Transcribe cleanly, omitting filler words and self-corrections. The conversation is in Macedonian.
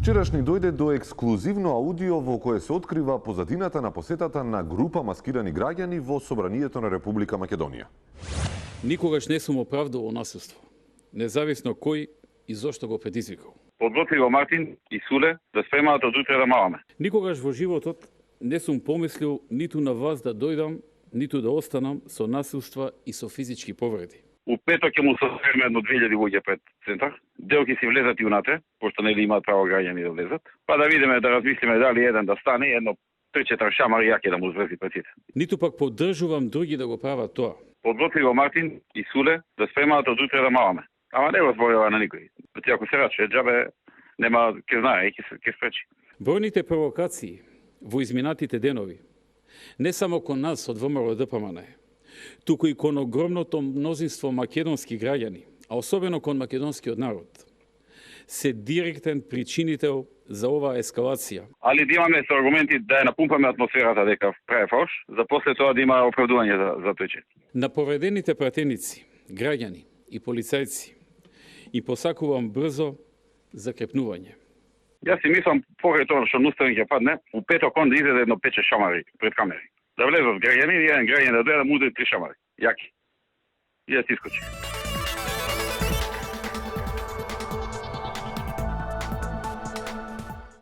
Вчерашни дојде до ексклузивно аудио во кое се открива позадината на посетата на група маскирани граѓани во Собранието на Република Македонија. Никогаш не сум оправдувал насилство, независно кој и зошто го предизвикал. Подготви го Мартин и Суле да спремаат од утре да маваме. Никогаш во животот не сум помислил ниту на вас да дојдам, ниту да останам со насилства и со физички повреди. У петок ќе му составиме едно 2000 луѓе пред центар. Дел ќе си влезат и унатре, пошто нели имаат право граѓани да влезат. Па да видиме, да размислиме дали еден да стане, едно 3-4 шамари јаке да му зврзи пред сите. Ниту пак поддржувам други да го прават тоа. Подготви го Мартин и Суле да спремаат од утре да маваме. Ама не го зборува на никој. Ти ако се раче, џабе нема ке знае и ке спречи. Бројните провокации во изминатите денови, не само кон нас од ВМРО ДПМН, туку и кон огромното мнозинство македонски граѓани, а особено кон македонскиот народ, се директен причинител за оваа ескалација. Али да имаме со аргументи да ја напумпаме атмосферата дека прави фалш, за после тоа да има оправдување за тој чин. На повредените пратеници, граѓани и полицајци, и посакувам брзо закрепнување. Јас си мислам, покрај тоа што Ностран ќе падне, у петок он да изеде едно 5-6 шамари пред камери. Да влезат граѓани и еден граѓан да дојде да му удари 3 шамари. Јаки. И да си искочи.